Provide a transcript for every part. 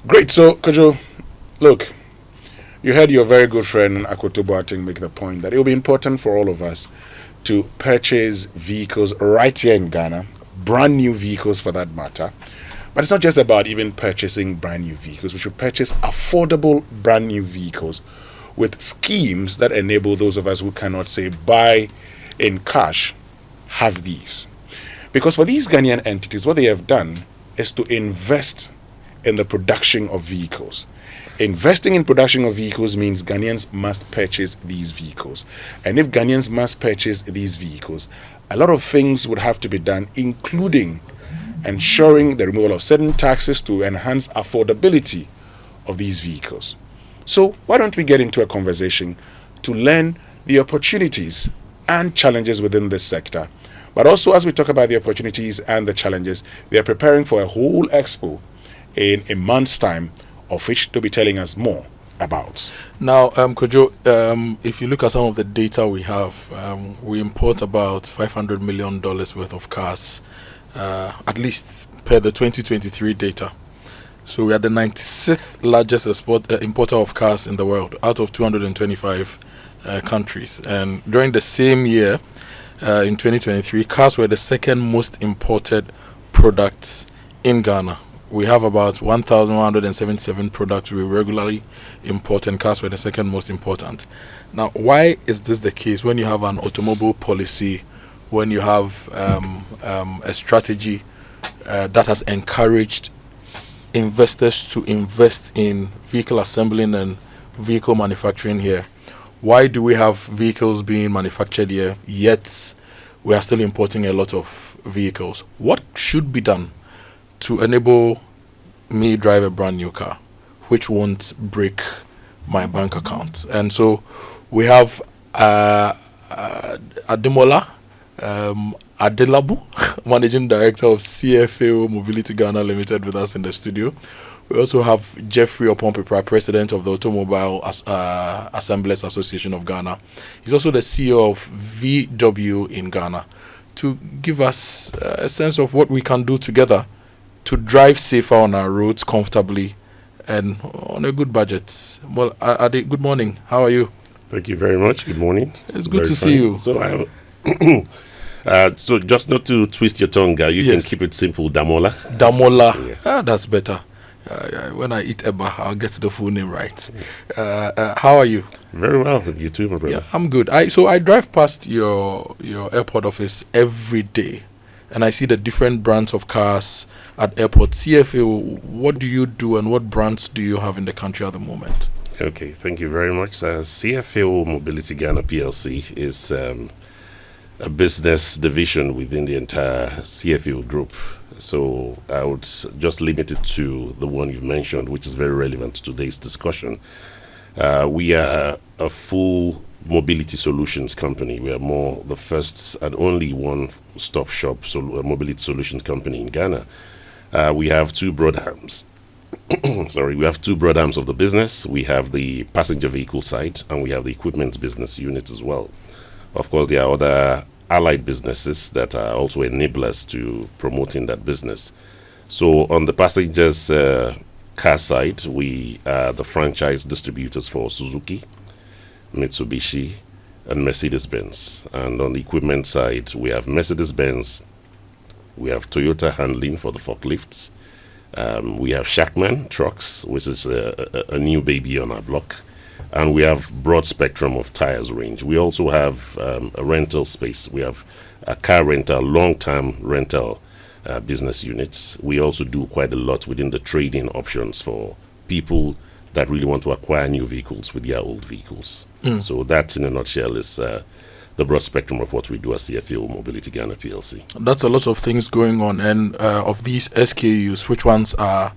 Great. So, Kojo, look, you heard your very good friend Akoto Boateng make the point that it will be important for all of us to purchase vehicles right here in Ghana, brand new vehicles for that matter. But it's not just about even purchasing brand new vehicles. We should purchase affordable brand new vehicles with schemes that enable those of us who cannot, say, buy in cash, have these. Because for these Ghanaian entities, what they have done is to invest in the production of vehicles. Investing in production of vehicles means Ghanaians must purchase these vehicles. And if Ghanaians must purchase these vehicles, a lot of things would have to be done, including ensuring the removal of certain taxes to enhance affordability of these vehicles. So why don't we get into a conversation to learn the opportunities and challenges within this sector. But also, as we talk about the opportunities and the challenges, they are preparing for a whole expo in a month's time, of which they'll be telling us more about. Now, Kojo, if you look at some of the data we have, we import about $500 million worth of cars, at least per the 2023 data. So we are the 96th largest importer of cars in the world, out of 225 countries. And during the same year, in 2023, cars were the second most imported products in Ghana. We have about 1,177 products we regularly import, and cars were the second most important. Now, why is this the case when you have an automobile policy, when you have a strategy that has encouraged investors to invest in vehicle assembling and vehicle manufacturing here? Why do we have vehicles being manufactured here, yet we are still importing a lot of vehicles? What should be done to enable me drive a brand new car, which won't break my bank account? And so we have Ademola Adelabu, Managing Director of CFAO Mobility Ghana Limited, with us in the studio. We also have Jeffrey Opompepra, President of the Automobile Assemblers Association of Ghana. He's also the CEO of VW in Ghana, to give us a sense of what we can do together to drive safer on our roads comfortably and on a good budget. Well, Ade, good morning. How are you? Thank you very much. Good morning. It's good to see you. So, so just not to twist your tongue, you can keep it simple, Damola. Damola. Yeah. That's better. When I eat Eba, I'll get the full name right. How are you? Very well. You too, my brother. Yeah, I'm good. So I drive past your airport office every day, and I see the different brands of cars at airport. CFA, what do you do, and what brands do you have in the country at the moment? Okay, thank you very much. CFAO Mobility Ghana PLC is a business division within the entire CFAO group. So I would just limit it to the one you mentioned, which is very relevant to today's discussion. We are a full mobility solutions company. We are more the first and only one-stop shop mobility solutions company in Ghana. We have two broad arms. We have two broad arms of the business. We have the passenger vehicle side, and we have the equipment business unit as well. Of course, there are other allied businesses that are also enablers to promoting that business. So on the passengers car side, we are the franchise distributors for Suzuki, Mitsubishi, and Mercedes-Benz. And on the equipment side, we have Mercedes-Benz, we have Toyota handling for the forklifts, we have Shackman trucks, which is a new baby on our block. And we have broad spectrum of tires range. We also have a rental space. We have a car rental, long-term rental business units. We also do quite a lot within the trading options for people that really want to acquire new vehicles with their old vehicles. So that, in a nutshell, is the broad spectrum of what we do at CFAO Mobility Ghana PLC. That's a lot of things going on. And of these SKUs, which ones are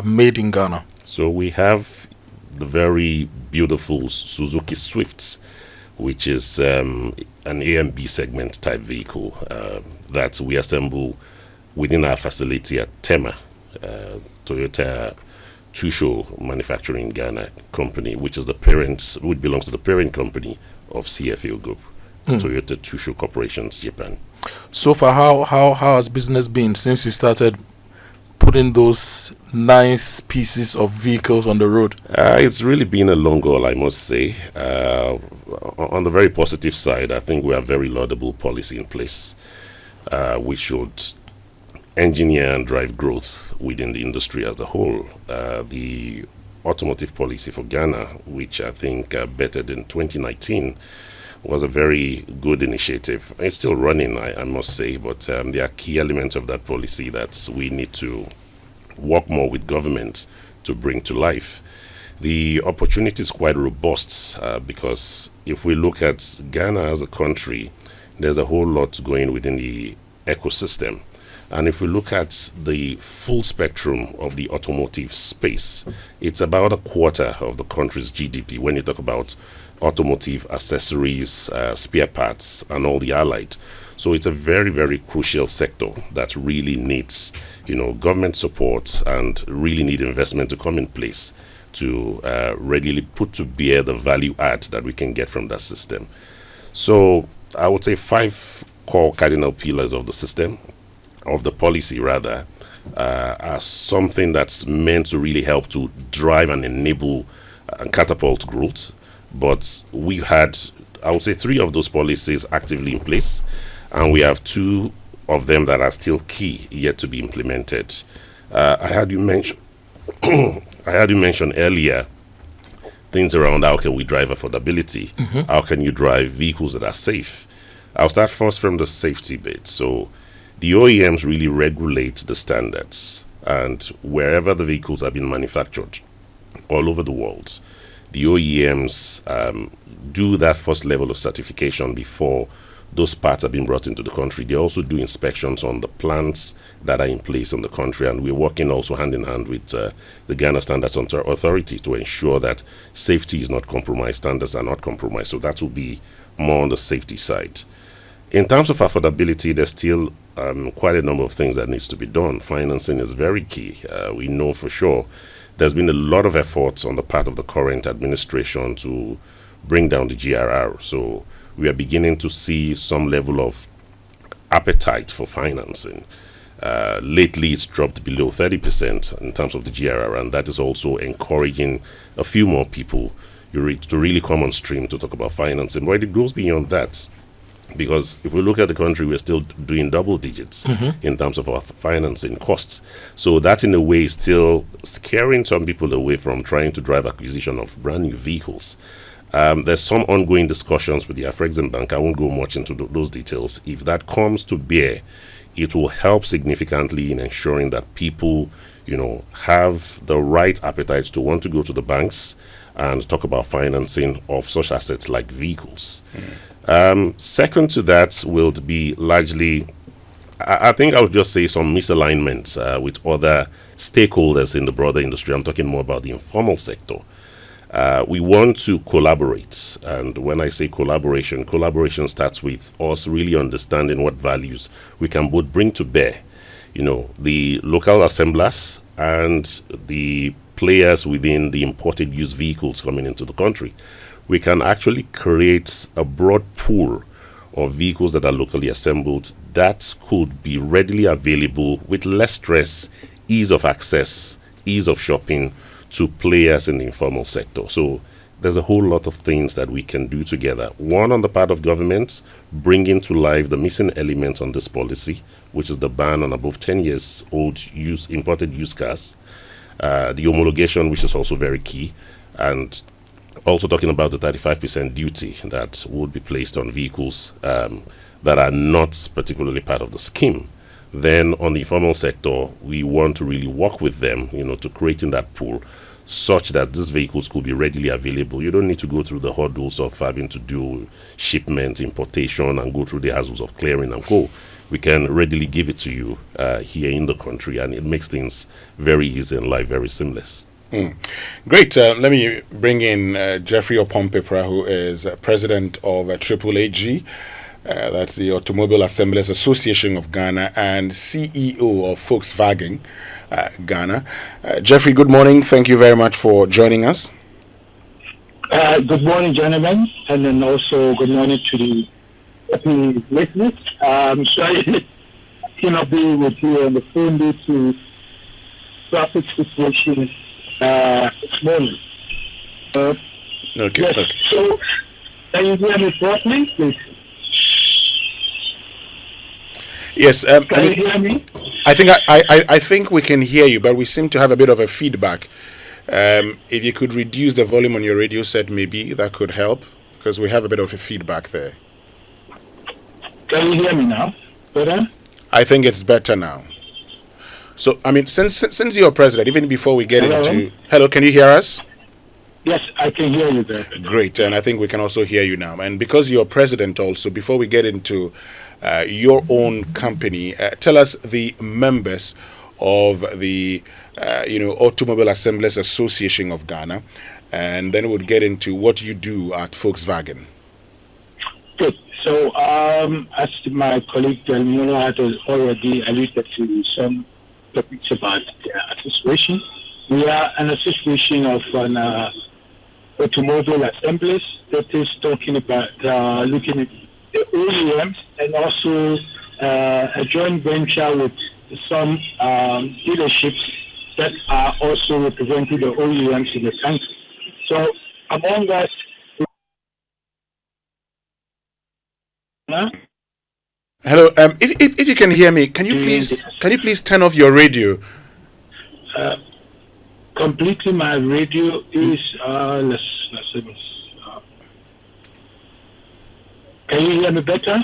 made in Ghana? So we have the very beautiful Suzuki Swifts, which is an A and B segment type vehicle that we assemble within our facility at Tema, Toyota Tusho Manufacturing Ghana company, which is which belongs to the parent company of CFAO Group, Toyota Tusho Corporations Japan. So far, how has business been since you started putting those nice pieces of vehicles on the road? It's really been a long haul, I must say. On the very positive side, I think we have very laudable policy in place, which should engineer and drive growth within the industry as a whole. The automotive policy for Ghana, which I think bettered in 2019, was a very good initiative. It's still running, I must say, but there are key elements of that policy that we need to work more with government to bring to life. The opportunity is quite robust because if we look at Ghana as a country, there's a whole lot going within the ecosystem. And if we look at the full spectrum of the automotive space, it's about a quarter of the country's GDP when you talk about automotive accessories, spare parts, and all the allied. So it's a very, very crucial sector that really needs, government support and really need investment to come in place to readily put to bear the value add that we can get from that system. So I would say 5 core cardinal pillars of the system, of the policy rather, are something that's meant to really help to drive and enable and catapult growth. But we've had, I would say, 3 of those policies actively in place, and we have 2 of them that are still key yet to be implemented. I had you mention earlier things around how can we drive affordability, how can you drive vehicles that are safe. I'll start first from the safety bit. So the OEMs really regulate the standards, and wherever the vehicles are being manufactured all over the world, the OEMs do that first level of certification before those parts are being brought into the country. They also do inspections on the plants that are in place in the country, and we're working also hand in hand with the Ghana Standards Authority to ensure that safety is not compromised, standards are not compromised. So that will be more on the safety side. In terms of affordability, there's still quite a number of things that needs to be done. Financing is very key. We know for sure there's been a lot of efforts on the part of the current administration to bring down the GRR. So we are beginning to see some level of appetite for financing. Lately, it's dropped below 30% in terms of the GRR, and that is also encouraging a few more people to really come on stream to talk about financing. But it goes beyond that, because if we look at the country, we're still doing double digits in terms of our financing costs. So that in a way is still scaring some people away from trying to drive acquisition of brand new vehicles. There's some ongoing discussions with the Afrexim Bank. I won't go much into those details. If that comes to bear, it will help significantly in ensuring that people, have the right appetite to want to go to the banks and talk about financing of such assets like vehicles. Second to that will be largely, I think I would just say, some misalignments with other stakeholders in the broader industry. I'm talking more about the informal sector. We want to collaborate, and when I say collaboration starts with us really understanding what values we can both bring to bear. The local assemblers and the players within the imported used vehicles coming into the country. We can actually create a broad pool of vehicles that are locally assembled that could be readily available with less stress, ease of access, ease of shopping to players in the informal sector. So there's a whole lot of things that we can do together. One, on the part of government, bringing to life the missing element on this policy, which is the ban on above 10 years old imported used cars. The homologation, which is also very key, and also talking about the 35% duty that would be placed on vehicles that are not particularly part of the scheme. Then on the informal sector, we want to really work with them, to creating that pool such that these vehicles could be readily available. You don't need to go through the hurdles of having to do shipment, importation, and go through the hassles of clearing and co. We can readily give it to you here in the country, and it makes things very easy and life very seamless. Great. Let me bring in Jeffrey Opompepra, who is president of AAAG. That's the Automobile Assemblers Association of Ghana, and CEO of Volkswagen Ghana. Jeffrey, good morning. Thank you very much for joining us. Good morning, gentlemen, and then also good morning to the listeners. Sorry, cannot be with you on the phone due to traffic situation this morning. Okay. Yes. Okay. So, can you hear me properly, please? Yes. Can you hear me? I think we can hear you, but we seem to have a bit of a feedback. If you could reduce the volume on your radio set, maybe that could help because we have a bit of a feedback there. Can you hear me now? Better? I think it's better now. So, I mean, since you're president, even before we get Hello? hello, can you hear us? Yes, I can hear you better. Great, and I think we can also hear you now. And because you're president, also, before we get into your own company, tell us the members of the Automobile Assemblers Association of Ghana, and then we'll get into what you do at Volkswagen. Good. So, as my colleague Delmula had already alluded to some topics about the association, we are an association of automobile assemblers that is talking about looking at the OEMs and also a joint venture with some dealerships that are also representing the OEMs in the country. So, among us, Hello. If you can hear me, can you please turn off your radio? Completely, my radio is can you hear me better?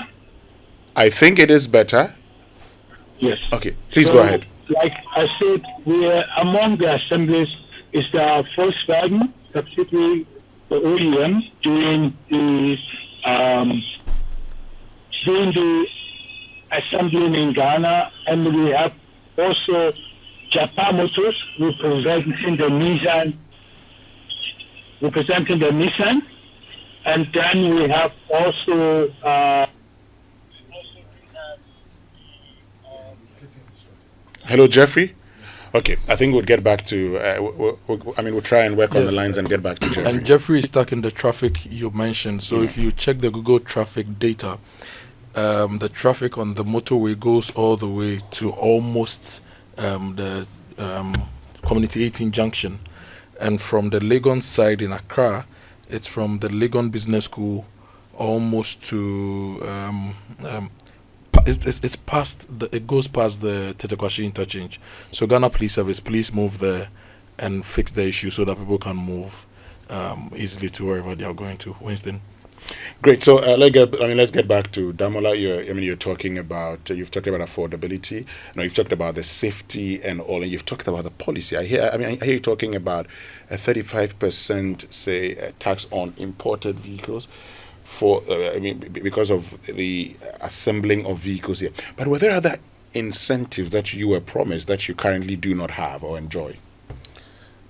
I think it is better. Yes. Okay, please go ahead. Like I said, we are among the assemblies is the Volkswagen, particularly the OEM, doing the assembling in Ghana, and we have also Japan Motors representing the Nissan, and then we have also Hello, Jeffrey. Okay, I think we'll get back to. We'll try and work on the lines and get back to Jeffrey. And Jeffrey is stuck in the traffic you mentioned. So if you check the Google traffic data, the traffic on the motorway goes all the way to almost the Community 18 junction, and from the Legon side in Accra, it's from the Legon Business School almost to it's past it goes past the Tetekwashi interchange. So Ghana Police Service, please move there and fix the issue so that people can move easily to wherever they are going to. Winston. Great. So let's get back to Damola. You're talking about you've talked about affordability. You've talked about the safety and all, and you've talked about the policy. I hear you talking about a 35% say tax on imported vehicles for because of the assembling of vehicles here. But were there other incentives that you were promised that you currently do not have or enjoy?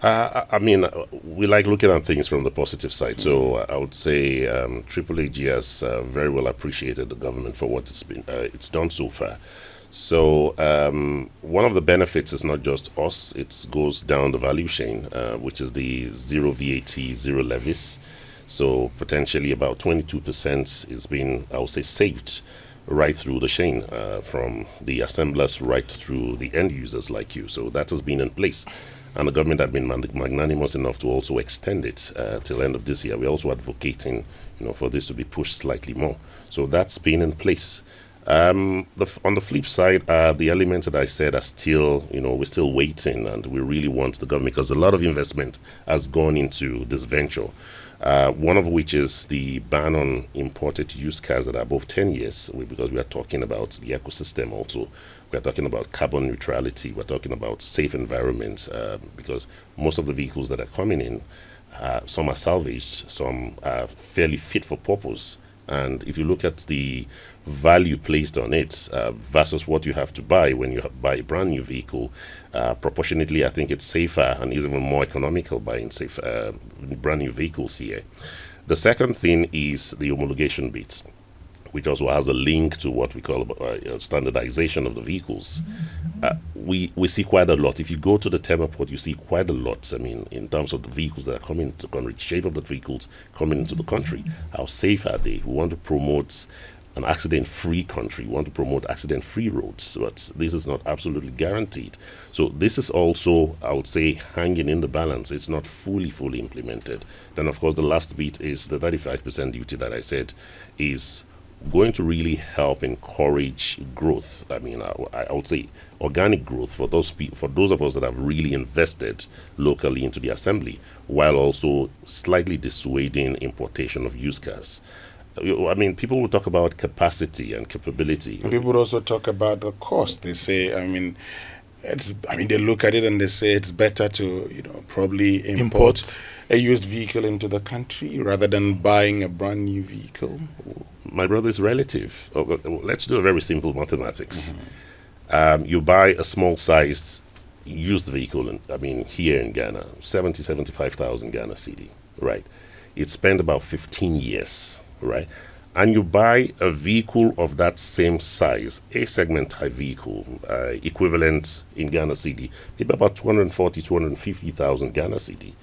We like looking at things from the positive side. So I would say Triple AG has very well appreciated the government for what it's done so far. So one of the benefits is not just us; it goes down the value chain, which is the zero VAT, zero levies. So potentially about 22% is being, I would say, saved right through the chain, from the assemblers right through the end users like you. So that has been in place. And the government had been magnanimous enough to also extend it till the end of this year. We're also advocating, for this to be pushed slightly more. So that's been in place. On the flip side, the elements that I said are still, we're still waiting, and we really want the government, because a lot of investment has gone into this venture. One of which is the ban on imported used cars that are above 10 years, because we are talking about the ecosystem also. We are talking about carbon neutrality. We're talking about safe environments, because most of the vehicles that are coming in, some are salvaged, some are fairly fit for purpose. And if you look at the value placed on it versus what you have to buy when you buy a brand new vehicle, proportionately, I think it's safer and is even more economical buying brand new vehicles here. The second thing is the homologation bit, which also has a link to what we call standardization of the vehicles. We see quite a lot. If you go to the Tema port, you see quite a lot. In terms of the vehicles that are coming into the country, shape of the vehicles coming into the country, how safe are they? We want to promote an accident-free country. We want to promote accident-free roads, but this is not absolutely guaranteed. So this is also, I would say, hanging in the balance. It's not fully implemented. Then, of course, the last bit is the 35% duty that I said is going to really help encourage growth. I mean, I would say organic growth for those of us that have really invested locally into the assembly, while also slightly dissuading importation of used cars. I mean, people will talk about capacity and capability. And people would also talk about the cost. They say, they look at it and they say it's better to, probably import a used vehicle into the country rather than buying a brand new vehicle. My brother, is relative. Let's do a very simple mathematics. You buy a small-sized used vehicle, here in Ghana, 75,000 Ghana cedi, right? It spent about 15 years, right? And you buy a vehicle of that same size, a segment type vehicle, equivalent in Ghana cedi, maybe about 250,000 Ghana cedi.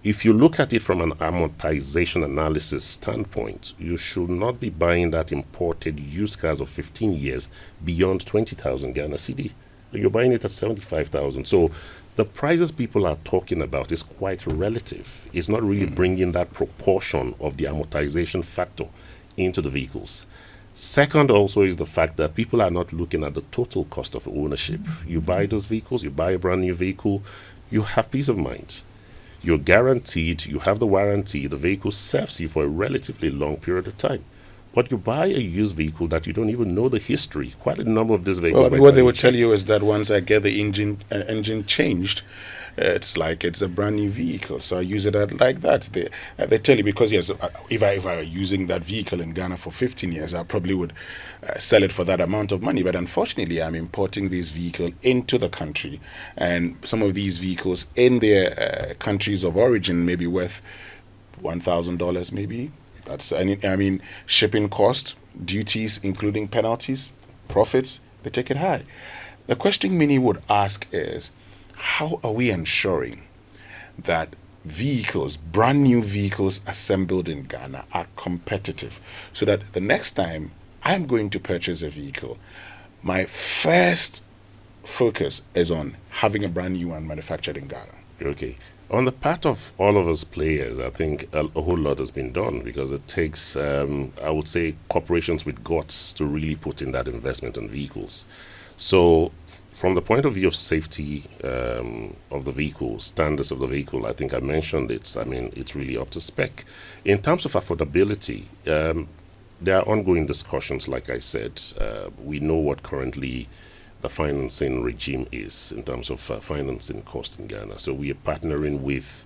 If you look at it from an amortization analysis standpoint, you should not be buying that imported used cars of 15 years beyond 20,000 Ghana cedi. You're buying it at 75,000. So the prices people are talking about is quite relative. It's not really bringing that proportion of the amortization factor into the vehicles. Second also is the fact that people are not looking at the total cost of ownership. You buy those vehicles, you buy a brand new vehicle, you have peace of mind. You're guaranteed, you have the warranty, the vehicle serves you for a relatively long period of time. But you buy a used vehicle that you don't even know the history. Quite a number of these vehicles. Well, what they would tell you is that once I get the engine changed, it's like it's a brand new vehicle. So I use it like that. They tell you because yes, if I were using that vehicle in Ghana for 15 years, I probably would sell it for that amount of money. But unfortunately, I'm importing this vehicle into the country, and some of these vehicles in their countries of origin may be worth $1,000 maybe. That's shipping cost, duties, including penalties, profits, they take it high. The question many would ask is, how are we ensuring that vehicles, brand new vehicles assembled in Ghana, are competitive so that the next time I'm going to purchase a vehicle, my first focus is on having a brand new one manufactured in Ghana? Okay. On the part of all of us players, I think a whole lot has been done because it takes, I would say, corporations with guts to really put in that investment in vehicles. So from the point of view of safety of the vehicle, standards of the vehicle, I think I mentioned it. It's really up to spec. In terms of affordability, there are ongoing discussions, like I said. We know what currently the financing regime is in terms of financing cost in Ghana. So we are partnering with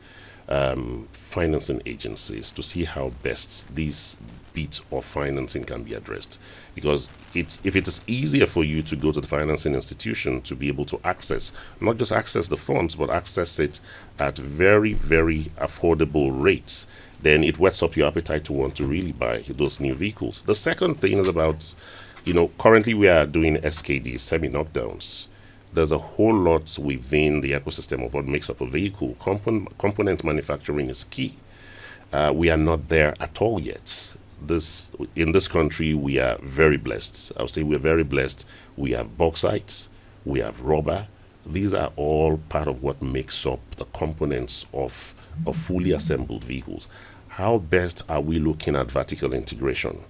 financing agencies to see how best these bits of financing can be addressed. Because if it is easier for you to go to the financing institution to be able to access, not just access the funds, but access it at very, very affordable rates, then it whets up your appetite to want to really buy those new vehicles. The second thing is about, currently we are doing SKDs, semi-knockdowns. There's a whole lot within the ecosystem of what makes up a vehicle. Component manufacturing is key. We are not there at all yet. In this country, we are very blessed. I would say we're very blessed. We have bauxite, we have rubber. These are all part of what makes up the components of fully assembled vehicles. How best are we looking at vertical integration?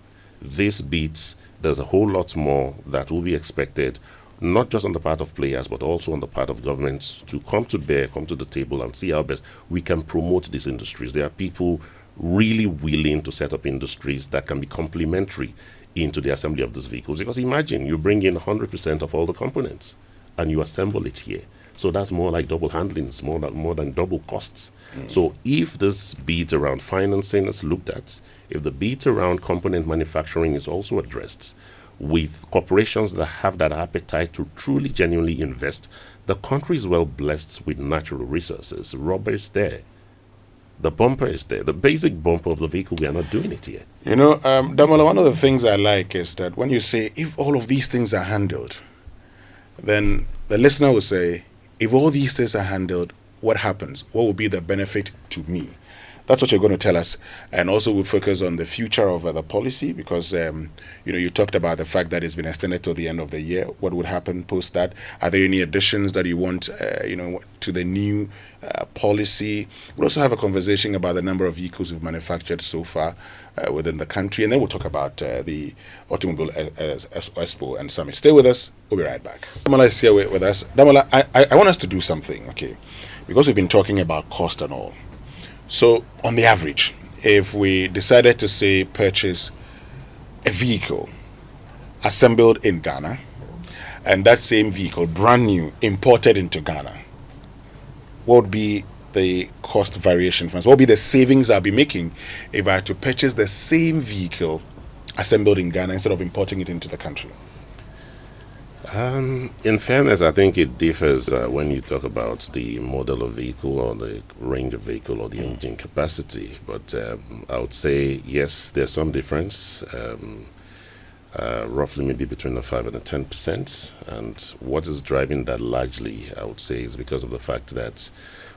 This bit, there's a whole lot more that will be expected, not just on the part of players, but also on the part of governments to come to the table and see how best we can promote these industries. There are people really willing to set up industries that can be complementary into the assembly of these vehicles. Because imagine you bring in 100% of all the components and you assemble it here. So that's more like double handlings, more than double costs. So if this bit around financing is looked at, if the bit around component manufacturing is also addressed, with corporations that have that appetite to truly, genuinely invest, the country is well blessed with natural resources. Rubber is there. The bumper is there. The basic bumper of the vehicle, we are not doing it here. Damola, one of the things I like is that when you say, if all of these things are handled, then the listener will say, if all these things are handled, what happens? What will be the benefit to me? That's what you're going to tell us, and also we'll focus on the future of the policy because you talked about the fact that it's been extended to the end of the year. What would happen post that? Are there any additions that you want to the new policy? We'll also have a conversation about the number of vehicles we've manufactured so far within the country, and then we'll talk about the Automobile Expo and Summit. Stay with us. We'll be right back. Damola is here with us. Damola, I want us to do something, okay? Because we've been talking about cost and all. So, on the average, if we decided to say purchase a vehicle assembled in Ghana, and that same vehicle, brand new, imported into Ghana, what would be the cost variation for us? What would be the savings I'll be making if I had to purchase the same vehicle assembled in Ghana instead of importing it into the country? In fairness, I think it differs when you talk about the model of vehicle or the range of vehicle or the engine capacity. But I would say, yes, there's some difference, roughly maybe between the 5 and the 10%. And what is driving that largely, I would say, is because of the fact that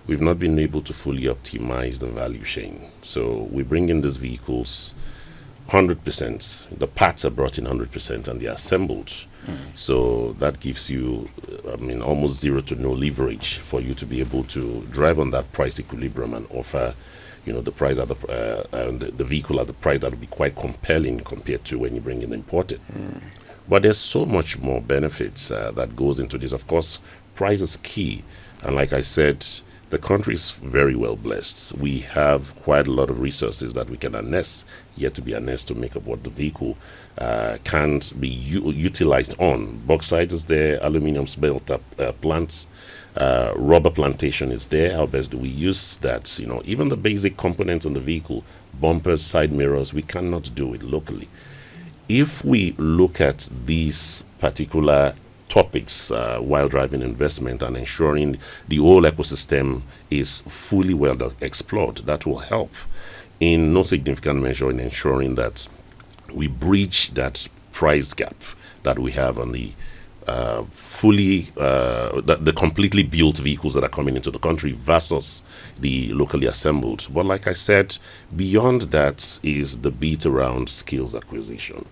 we've not been able to fully optimize the value chain. So we bring in these vehicles 100%. The parts are brought in 100% and they're assembled. So that gives you, almost zero to no leverage for you to be able to drive on that price equilibrium and offer, the price at the vehicle at the price that would be quite compelling compared to when you bring in imported. But there's so much more benefits that goes into this. Of course, price is key, and like I said, the country is very well blessed. We have quite a lot of resources that we can harness, yet to be harnessed to make up what the vehicle can't be utilized on. Bauxite is there, aluminium smelt plants, rubber plantation is there. How best do we use that? Even the basic components on the vehicle, bumpers, side mirrors, we cannot do it locally. If we look at these particular topics while driving investment and ensuring the whole ecosystem is fully well explored, that will help in no significant measure in ensuring that we bridge that price gap that we have on the the completely built vehicles that are coming into the country versus the locally assembled. But like I said, beyond that is the bit around skills acquisition.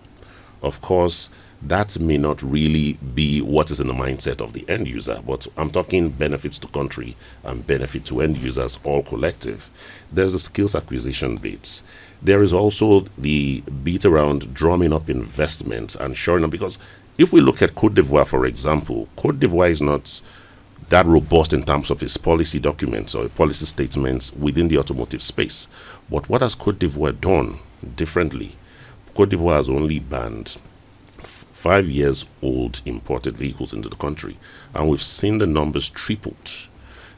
Of course, that may not really be what is in the mindset of the end user, but I'm talking benefits to country and benefit to end users, all collective. There's the skills acquisition bits. There is also the bit around drumming up investment and shoring up, because if we look at Cote d'Ivoire, for example, Cote d'Ivoire is not that robust in terms of its policy documents or policy statements within the automotive space. But what has Cote d'Ivoire done differently? Cote d'Ivoire has only banned 5 years old imported vehicles into the country, and we've seen the numbers tripled.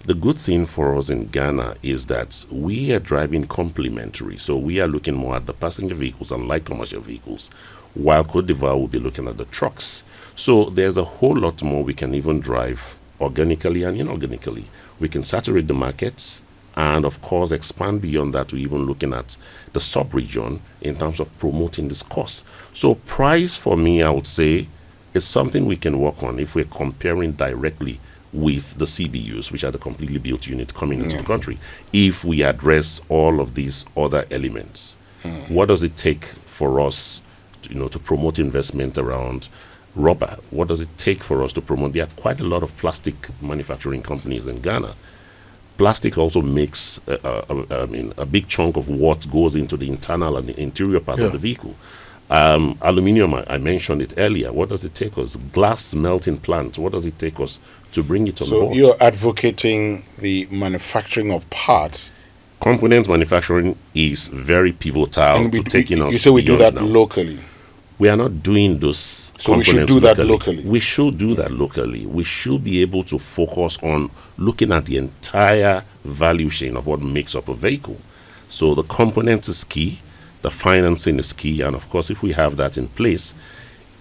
The good thing for us in Ghana is that we are driving complementary, so we are looking more at the passenger vehicles and light commercial vehicles, while Cote d'Ivoire will be looking at the trucks. So there's a whole lot more we can even drive organically and inorganically. We can saturate the markets and of course expand beyond that to even looking at the sub-region in terms of promoting this course. So price for me, I would say, is something we can work on if we're comparing directly with the CBUs, which are the completely built unit coming into the country. If we address all of these other elements, what does it take for us to promote investment around rubber? What does it take for us to promote? There are quite a lot of plastic manufacturing companies in Ghana. Plastic also makes a big chunk of what goes into the internal and the interior part of the vehicle. Aluminium, I mentioned it earlier. What does it take us? Glass melting plant, what does it take us to bring it on board? So you're advocating the manufacturing of parts. Component manufacturing is very pivotal to taking us. You say we do that now. locally. We are not doing those components. We should do that locally. We should do that locally. We should be able to focus on looking at the entire value chain of what makes up a vehicle. So the components is key, the financing is key, and of course, if we have that in place,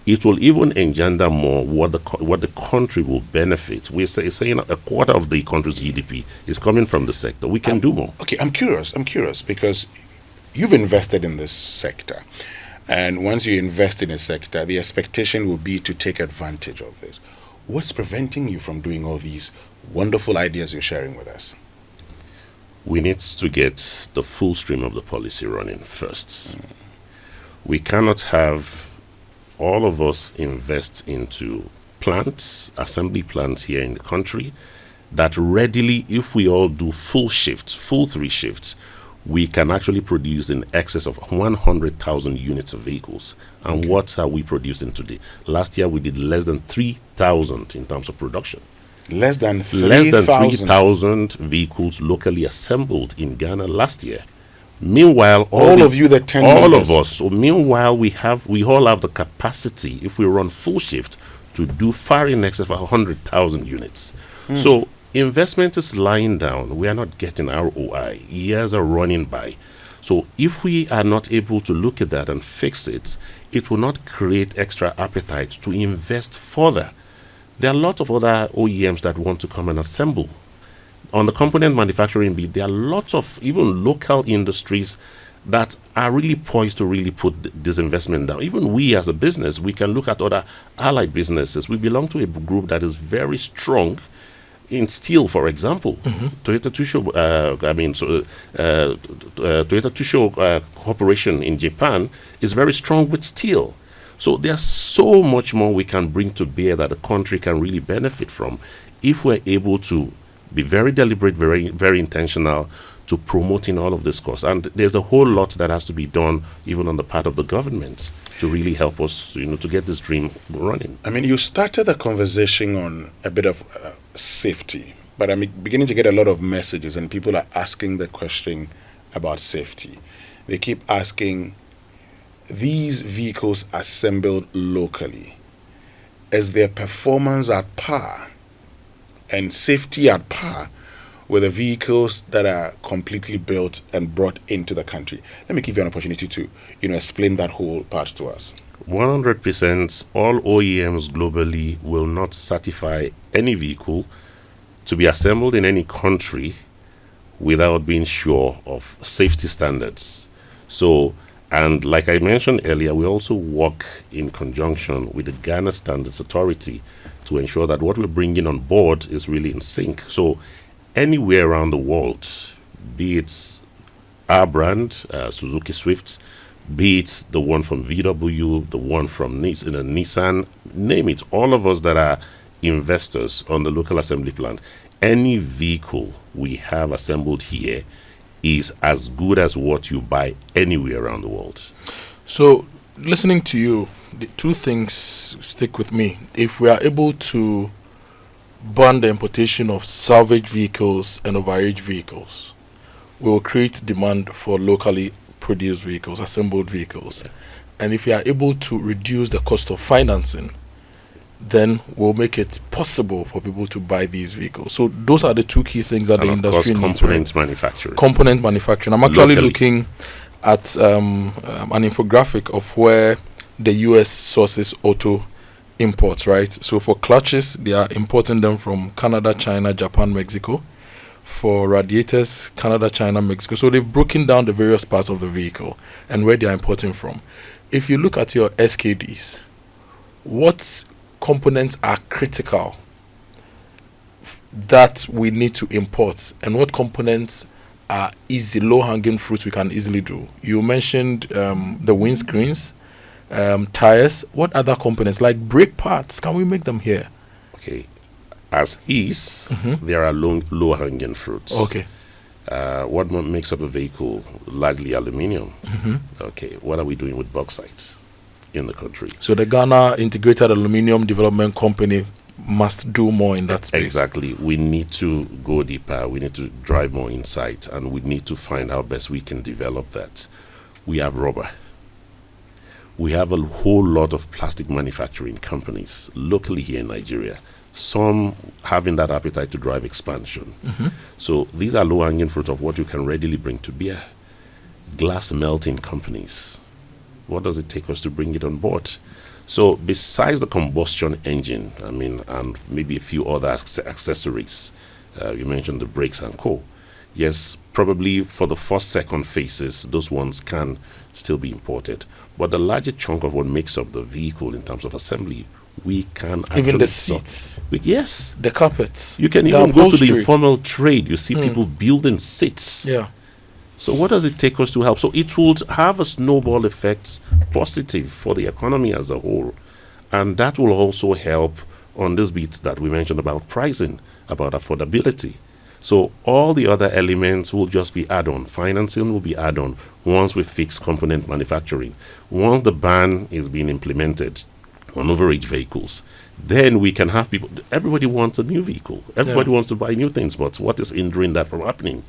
it will even engender more what the country will benefit. We're saying a quarter of the country's GDP is coming from the sector. We can do more. Okay, I'm curious because you've invested in this sector. And once you invest in a sector, the expectation will be to take advantage of this. What's preventing you from doing all these wonderful ideas you're sharing with us? we need to get the full stream of the policy running first. We cannot have all of us invest into plants, assembly plants here in the country, that readily, if we all do full shifts, full 3 shifts, we can actually produce in excess of 100,000 units of vehicles. And Okay. what are we producing today? Last year we did less than 3,000 in terms of production. Less than Less than 3,000. 3,000 vehicles locally assembled in Ghana last year. Meanwhile, All of you, the 10 all members. of us. So meanwhile, we all have the capacity, if we run full shift, to do far in excess of 100,000 units. So investment is lying down. We are not getting ROI. Years are running by. So if we are not able to look at that and fix it, it will not create extra appetite to invest further. There are lots of other OEMs that want to come and assemble. On the component manufacturing bit, there are lots of even local industries that are really poised to really put this investment down. Even we as a business, we can look at other allied businesses. We belong to a group that is very strong in steel, for example. Toyota Tsusho Corporation in Japan is very strong with steel. So there's so much more we can bring to bear that the country can really benefit from if we're able to be very deliberate, very, very intentional to promoting all of this course. And there's a whole lot that has to be done even on the part of the government to really help us, to get this dream running. I mean, you started the conversation on a bit of safety, but I'm beginning to get a lot of messages, and people are asking the question about safety. They keep asking, these vehicles assembled locally, is their performance at par and safety at par with the vehicles that are completely built and brought into the country? Let me give you an opportunity to, explain that whole part to us. 100% all OEMs globally will not certify any vehicle to be assembled in any country without being sure of safety standards. So, and like I mentioned earlier, we also work in conjunction with the Ghana Standards Authority to ensure that what we're bringing on board is really in sync. So anywhere around the world, be it our brand, Suzuki Swift, be it the one from VW, the one from Nissan, name it, all of us that are investors on the local assembly plant, any vehicle we have assembled here is as good as what you buy anywhere around the world. So, listening to you, the 2 things stick with me. If we are able to ban the importation of salvage vehicles and overage vehicles, we will create demand for locally produced vehicles, assembled vehicles. And if we are able to reduce the cost of financing, then we'll make it possible for people to buy these vehicles. So those are the 2 key things that And the of course, industry needs. component manufacturing. Component manufacturing. I'm actually Locally. looking at an infographic of where the US sources auto imports, right? So for clutches, they are importing them from Canada, China, Japan, Mexico. For radiators, Canada, China, Mexico. So they've broken down the various parts of the vehicle and where they are importing from. If you look at your SKDs, what components are critical that we need to import, and what components are easy, low-hanging fruits we can easily do? You mentioned the windscreens, tires. What other components, like brake parts, can we make them here? Okay. As is, there are low-hanging fruits. Okay. What makes up a vehicle? Largely aluminium. Okay. What are we doing with bauxite in the country? So the Ghana Integrated Aluminium Development Company must do more in that space. Exactly. We need to go deeper. We need to drive more insight, and we need to find how best we can develop that. We have rubber. We have a whole lot of plastic manufacturing companies locally here in Nigeria, some having that appetite to drive expansion. So these are low-hanging fruit of what you can readily bring to bear. Glass melting companies. What does it take us to bring it on board? So besides the combustion engine, and maybe a few other accessories, you mentioned the brakes and co. Yes, probably for the first, second phases, those ones can still be imported. But the larger chunk of what makes up the vehicle in terms of assembly we can actually Even the sort. seats, Yes. the carpets. You can the even go to the upholstery. informal trade. You see people building seats. Yeah. So what does it take us to help? So it will have a snowball effect positive for the economy as a whole. And that will also help on this bit that we mentioned about pricing, about affordability. So all the other elements will just be add-on. Financing will be add-on once we fix component manufacturing. Once the ban is being implemented on overage vehicles, then we can have people. Everybody wants a new vehicle. Everybody wants to buy new things. But what is hindering that from happening?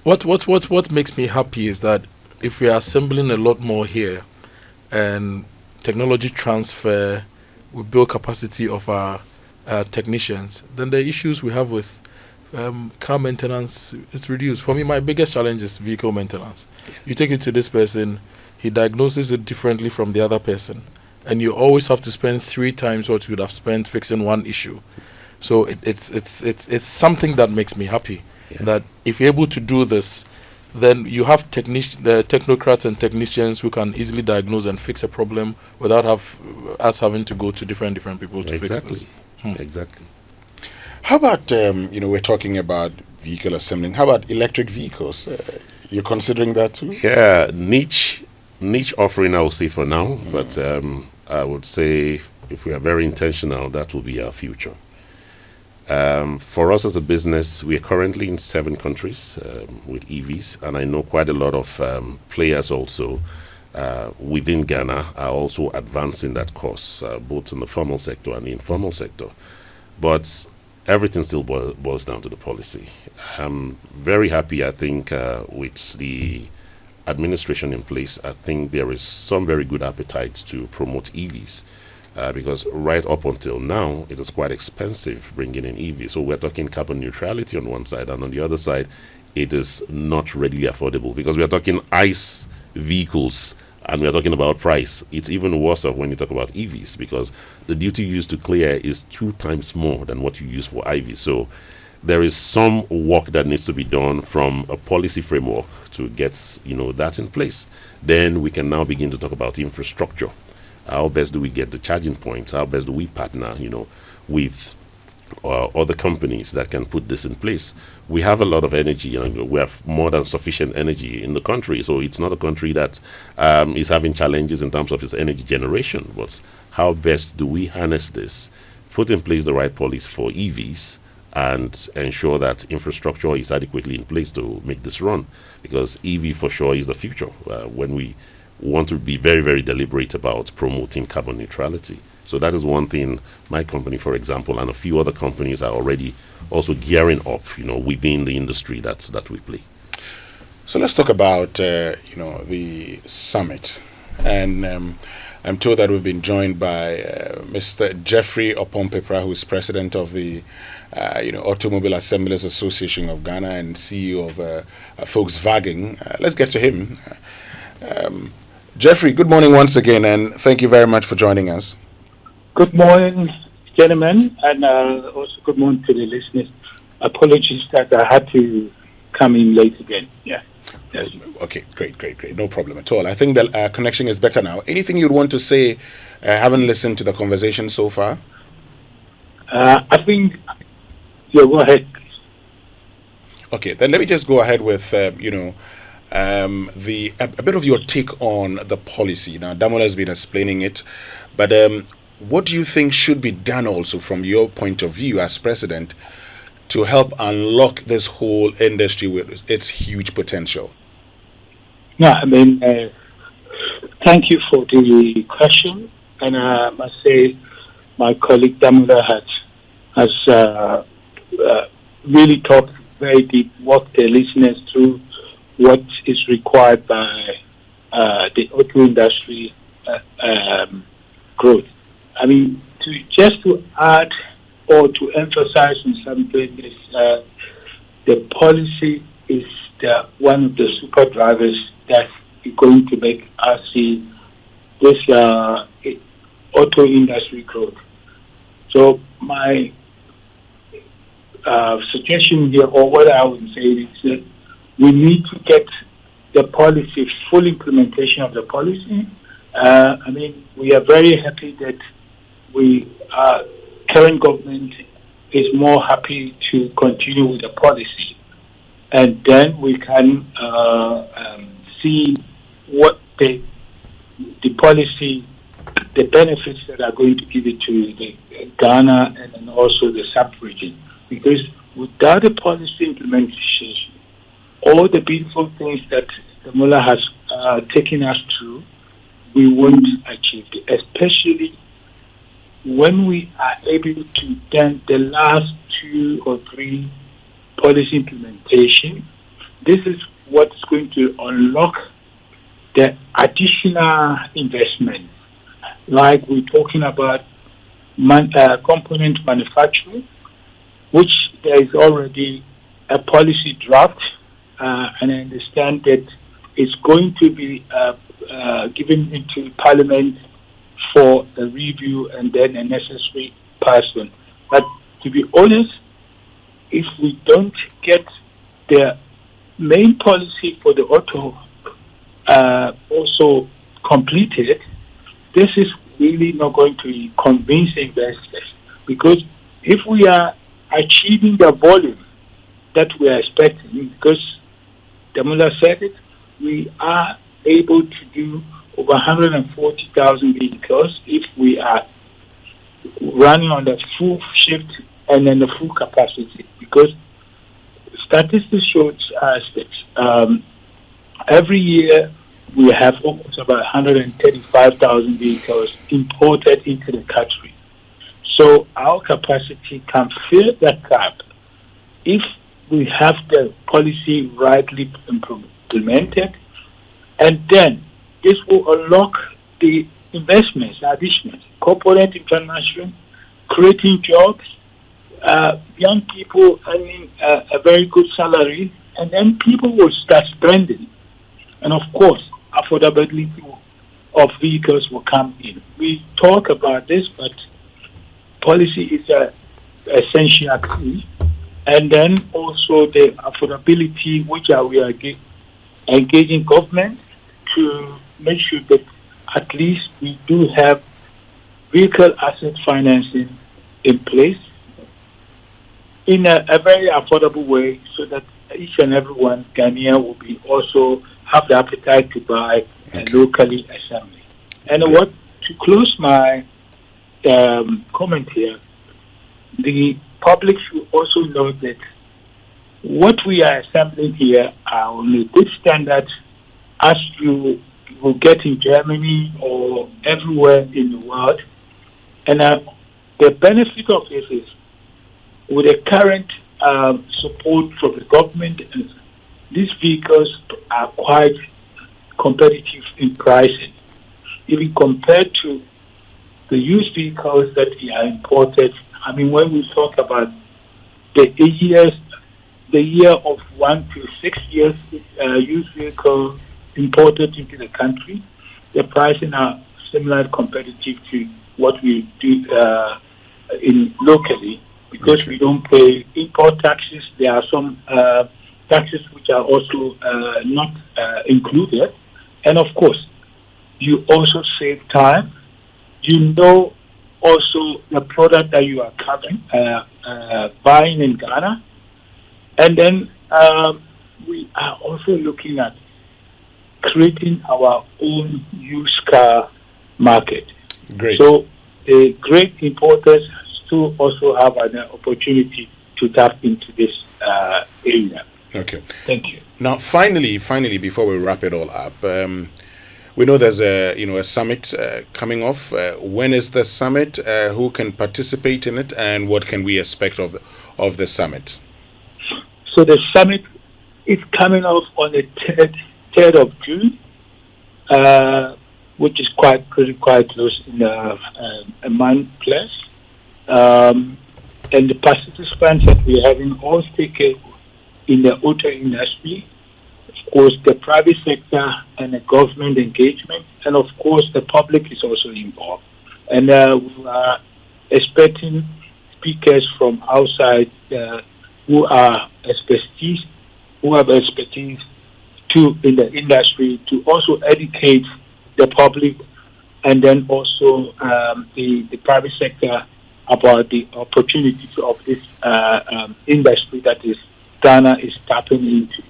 What makes me happy is that if we are assembling a lot more here, and technology transfer, we build capacity of our technicians, then the issues we have with car maintenance is reduced. For me, my biggest challenge is vehicle maintenance. You take it to this person, he diagnoses it differently from the other person, and you always have to spend 3 times what you would have spent fixing one issue. So it's something that makes me happy. Yeah. That if you're able to do this, then you have technocrats and technicians who can easily diagnose and fix a problem without us having to go to different people to fix this. Exactly. How about, we're talking about vehicle assembling. How about electric vehicles? You're considering that too? Yeah, niche offering, I will say for now. But I would say if we are very intentional, that will be our future. For us as a business, we are currently in 7 countries with EVs, and I know quite a lot of players also within Ghana are also advancing that course, both in the formal sector and the informal sector. But everything still boils down to the policy. I'm very happy, I think, with the administration in place. I think there is some very good appetite to promote EVs. Because right up until now, it is quite expensive bringing in EV. So we're talking carbon neutrality on one side, and on the other side, it is not readily affordable because we are talking ICE vehicles and we are talking about price. It's even worse off when you talk about EVs because the duty used to clear is 2 times more than what you use for IV. So there is some work that needs to be done from a policy framework to get that in place. Then we can now begin to talk about infrastructure. How best do we get the charging points? How best do we partner, with other companies that can put this in place? We have a lot of energy. We have more than sufficient energy in the country. So it's not a country that is having challenges in terms of its energy generation. But how best do we harness this, put in place the right policy for EVs, and ensure that infrastructure is adequately in place to make this run? Because EV for sure is the future when we want to be very, very deliberate about promoting carbon neutrality. So that is one thing my company, for example, and a few other companies are already also gearing up, within the industry that we play. So let's talk about, the summit. And I'm told that we've been joined by Mr. Jeffrey Opompepra, who is president of the Automobile Assemblers Association of Ghana and CEO of Volkswagen. Let's get to him. Jeffrey, good morning once again, and thank you very much for joining us. Good morning, gentlemen, and also good morning to the listeners. Apologies that I had to come in late again. Yeah. Yes. Okay, great. No problem at all. I think the connection is better now. Anything you'd want to say, having listened to the conversation so far? I think, go ahead. Okay, then let me just go ahead with, a bit of your take on the policy. Now, Damola has been explaining it, but what do you think should be done also from your point of view as president to help unlock this whole industry with its huge potential? No, thank you for the question, and I must say my colleague Damola has really talked very deep, walked the listeners through what is required by the auto industry growth. To add or to emphasize on something is the policy is one of the super drivers that is going to make us see this auto industry growth. So my suggestion here, or what I would say, is that we need to get the policy, full implementation of the policy. We are very happy that we current government is more happy to continue with the policy, and then we can see what the policy, the benefits that are going to give it to the Ghana and then also the sub-region. Because without the policy implementation, all the beautiful things that the mullah has taken us through, we won't achieve it, especially when we are able to then the last 2 or 3 policy implementation. This is what's going to unlock the additional investment, like we're talking about component manufacturing, which there is already a policy draft, and I understand that it's going to be given into Parliament for a review and then a necessary passing. But to be honest, if we don't get the main policy for the auto also completed, this is really not going to convince investors, because if we are achieving the volume that we are expecting, because the Mullah said it, we are able to do over 140,000 vehicles if we are running on the full shift and then the full capacity, because statistics shows us that every year we have almost about 135,000 vehicles imported into the country. So our capacity can fill that gap if we have the policy rightly implemented, and then this will unlock the investments, additional corporate international, creating jobs, young people earning a very good salary, and then people will start spending. And of course, affordability of vehicles will come in. We talk about this, but policy is an essential key. And then also the affordability, which we are engaging government to make sure that at least we do have vehicle asset financing in place in a very affordable way, so that each and every one Ghanaian will be also have the appetite to buy locally assembly. And what to close my comment here, the public should also know that what we are assembling here are on a good standard as you will get in Germany or everywhere in the world. And the benefit of this is, with the current support from the government, these vehicles are quite competitive in pricing. Even compared to the used vehicles that are imported, I mean, when we talk about the year of 1 to 6 years used vehicle imported into the country, the pricing are similar competitive to what we do in locally, because we don't pay import taxes. There are some taxes which are also not included. And of course, you also save time. You know also the product that you are covering, buying in Ghana. And then we are also looking at creating our own used car market. Great. So the great importers still also have an opportunity to tap into this area. Okay. Thank you. Now, finally, before we wrap it all up, we know there's a summit coming off. When is the summit? Who can participate in it, and what can we expect of the summit? So the summit is coming off on the 3rd of June, which is quite close in a month plus. And the participants that we are having all speakers in the auto industry, of course, the private sector and the government engagement, and of course, the public is also involved. And we are expecting speakers from outside who have expertise in the industry to also educate the public and then also the private sector about the opportunities of this industry that is Ghana is tapping into.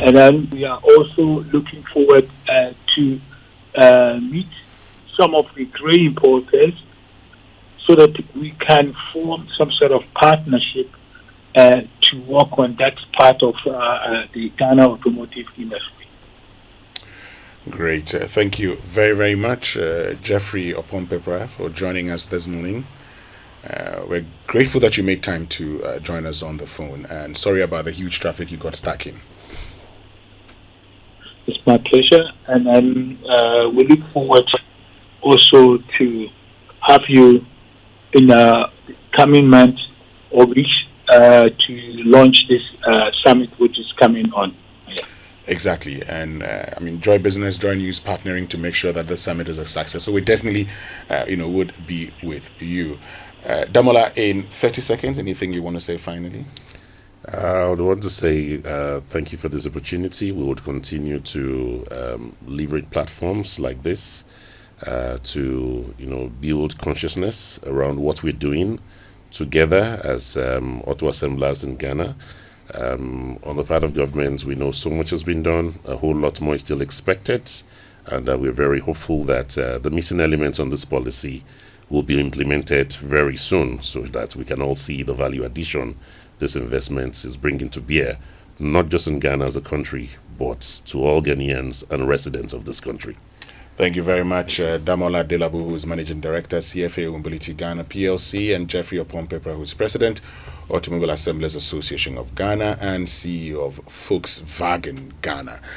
And then we are also looking forward to meet some of the grain importers so that we can form some sort of partnership to work on that part of the Ghana automotive industry. Great. Thank you very, very much, Jeffrey Opompepra, for joining us this morning. We're grateful that you made time to join us on the phone, and sorry about the huge traffic you got stuck in. It's my pleasure, and then we look forward also to have you in the coming months or weeks to launch this summit, which is coming on. Yeah. Exactly, and I mean, Joy Business, Joy News partnering to make sure that the summit is a success. So we definitely, would be with you. Damola, in 30 seconds, anything you want to say finally? I would want to say thank you for this opportunity. We would continue to leverage platforms like this to build consciousness around what we're doing together as auto assemblers in Ghana. On the part of government, we know so much has been done. A whole lot more is still expected, and we're very hopeful that the missing elements on this policy will be implemented very soon, so that we can all see the value addition this investment is bringing to bear, not just in Ghana as a country, but to all Ghanaians and residents of this country. Thank you very much, Damola Delabu, who is Managing Director, CFA Mobility Ghana PLC, and Jeffrey Opompepra, who is President, Automobile Assemblers Association of Ghana, and CEO of Volkswagen Ghana.